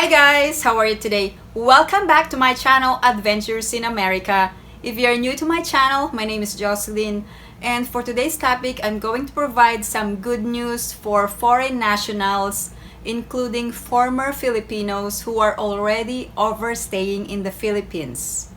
Hi guys! How are you today? Welcome back to my channel, Adventures in America. If you are new to my channel, my name is Jocelyn, and for today's topic, I'm going to provide some good news for foreign nationals, including former Filipinos who are already overstaying in the Philippines.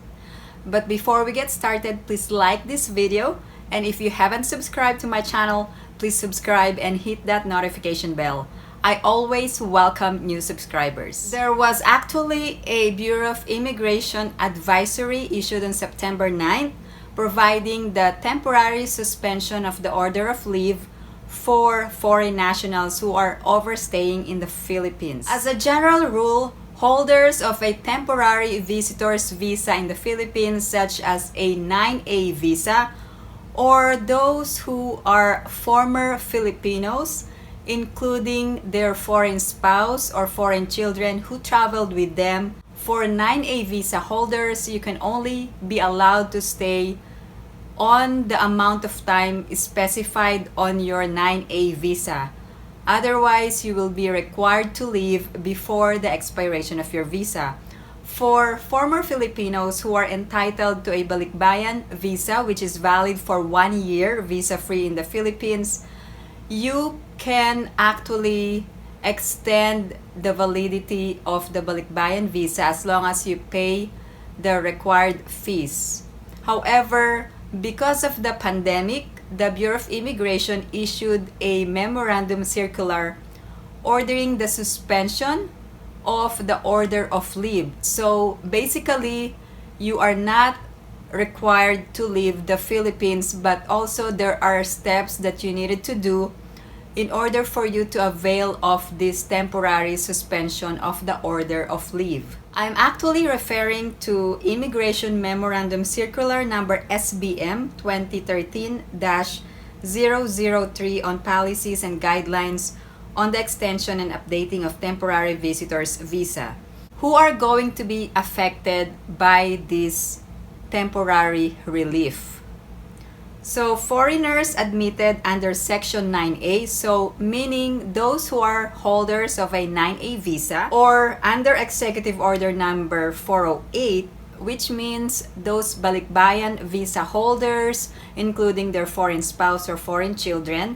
But before we get started, please like this video, and if you haven't subscribed to my channel, please subscribe and hit that notification bell. I always welcome new subscribers. There was actually a Bureau of Immigration advisory issued on September 9th, providing the temporary suspension of the order of leave for foreign nationals who are overstaying in the Philippines. As a general rule, holders of a temporary visitor's visa in the Philippines, such as a 9A visa, or those who are former Filipinos, including their foreign spouse or foreign children who traveled with them. For 9A visa holders, you can only be allowed to stay on the amount of time specified on your 9A visa. Otherwise, you will be required to leave before the expiration of your visa. For former Filipinos who are entitled to a Balikbayan Visa, which is valid for 1 year, visa-free in the Philippines, you can actually extend the validity of the Balikbayan Visa as long as you pay the required fees. However, because of the pandemic, the Bureau of Immigration issued a memorandum circular ordering the suspension of the order of leave. So basically, you are not required to leave the Philippines, but also there are steps that you needed to do in order for you to avail of this temporary suspension of the order of leave. I'm actually referring to Immigration Memorandum Circular number SBM 2013-003 on policies and guidelines on the extension and updating of temporary visitors visa. Who are going to be affected by this temporary relief? So foreigners admitted under Section 9A, so meaning those who are holders of a 9A visa, or under Executive Order number 408, which means those Balikbayan Visa holders, including their foreign spouse or foreign children.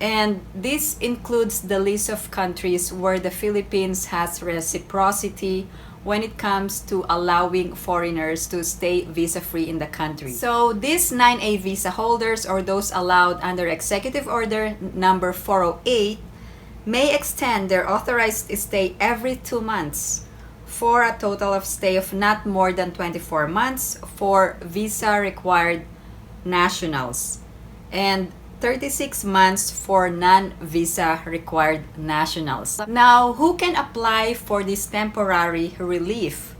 And this includes the list of countries where the Philippines has reciprocity when it comes to allowing foreigners to stay visa-free in the country. So these 9A visa holders, or those allowed under Executive Order number 408, may extend their authorized stay every 2 months for a total of stay of not more than 24 months for visa-required nationals, and 36 months for non-visa required nationals. Now, who can apply for this temporary relief?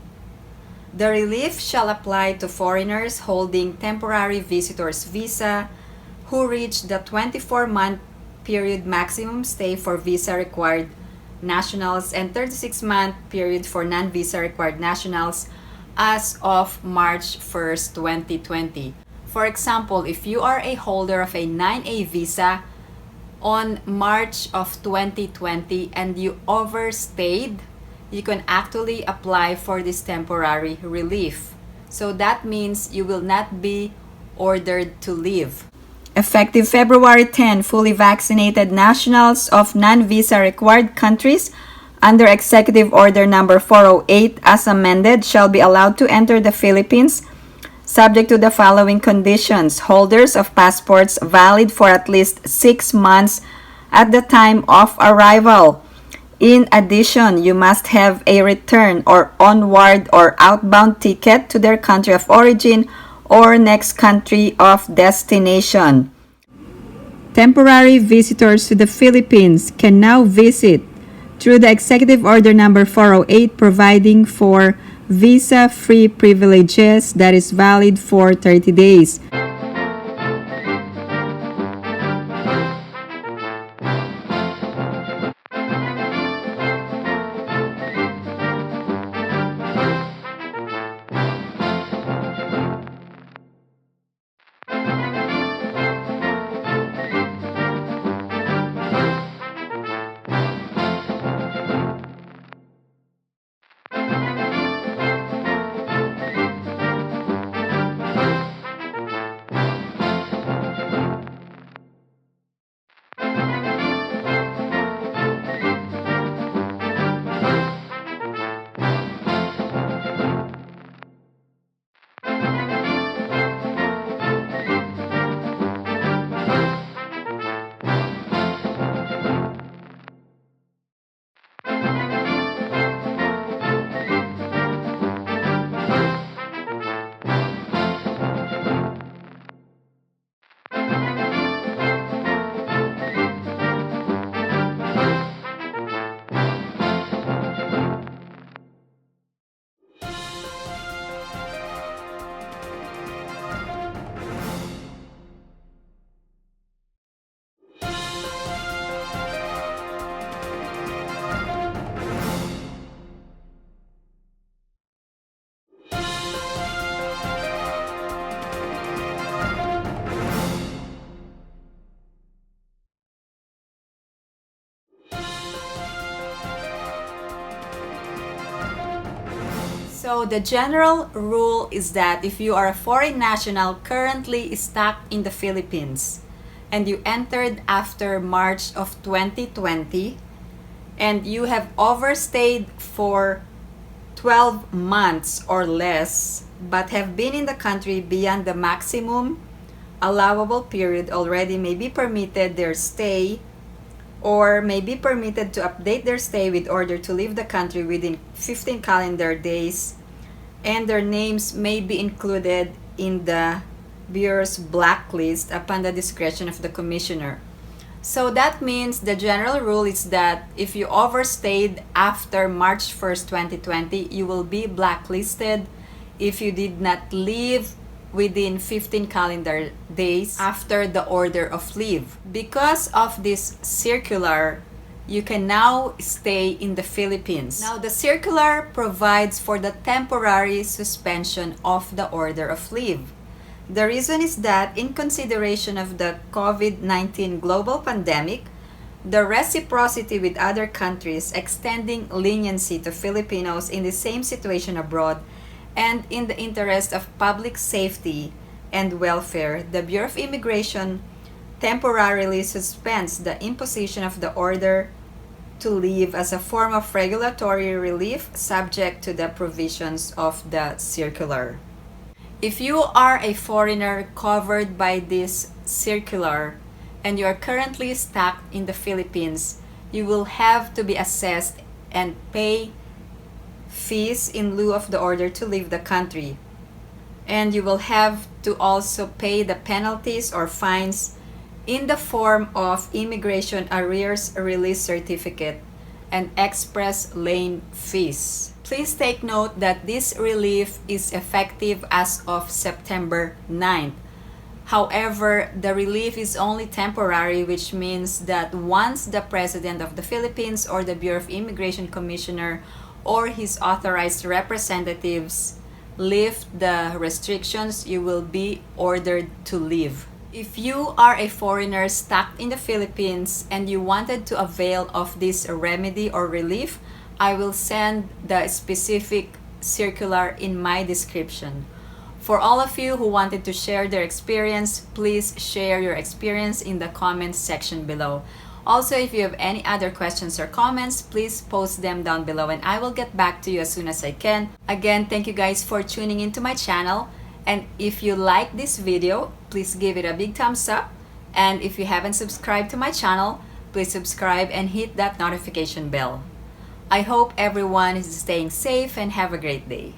The relief shall apply to foreigners holding temporary visitor's visa who reach the 24-month period maximum stay for visa required nationals and 36-month period for non-visa required nationals as of March 1st, 2020. For example, if you are a holder of a 9A visa on March of 2020 and you overstayed, you can actually apply for this temporary relief. So that means you will not be ordered to leave. Effective February 10, fully vaccinated nationals of non-visa required countries under Executive Order number 408 as amended shall be allowed to enter the Philippines, subject to the following conditions: holders of passports valid for at least 6 months at the time of arrival. In addition, you must have a return or onward or outbound ticket to their country of origin or next country of destination. Temporary visitors to the Philippines can now visit through the Executive Order number 408, providing for visa-free privileges that is valid for 30 days. So the general rule is that if you are a foreign national currently stuck in the Philippines and you entered after March of 2020 and you have overstayed for 12 months or less but have been in the country beyond the maximum allowable period, already may be permitted their stay or may be permitted to update their stay with order to leave the country within 15 calendar days, and their names may be included in the Bureau's blacklist upon the discretion of the Commissioner. So that means the general rule is that if you overstayed after March 1st, 2020, you will be blacklisted if you did not leave within 15 calendar days after the order of leave. Because of this circular, you can now stay in the Philippines. Now, the circular provides for the temporary suspension of the order of leave. The reason is that in consideration of the COVID-19 global pandemic, the reciprocity with other countries extending leniency to Filipinos in the same situation abroad, and in the interest of public safety and welfare, the Bureau of Immigration temporarily suspends the imposition of the order to leave as a form of regulatory relief subject to the provisions of the circular. If you are a foreigner covered by this circular and you are currently stuck in the Philippines, you will have to be assessed and pay fees in lieu of the order to leave the country. And you will have to also pay the penalties or fines in the form of immigration arrears release certificate and express lane fees. Please take note that this relief is effective as of September 9th. However, the relief is only temporary, which means that once the President of the Philippines or the Bureau of Immigration Commissioner or his authorized representatives lift the restrictions, you will be ordered to leave. If you are a foreigner stuck in the Philippines and you wanted to avail of this remedy or relief, I will send the specific circular in my description. For all of you who wanted to share their experience, please share your experience in the comments section below. Also, if you have any other questions or comments, please post them down below and I will get back to you as soon as I can. Again, thank you guys for tuning into my channel. And if you like this video, please give it a big thumbs up. And if you haven't subscribed to my channel, please subscribe and hit that notification bell. I hope everyone is staying safe and have a great day.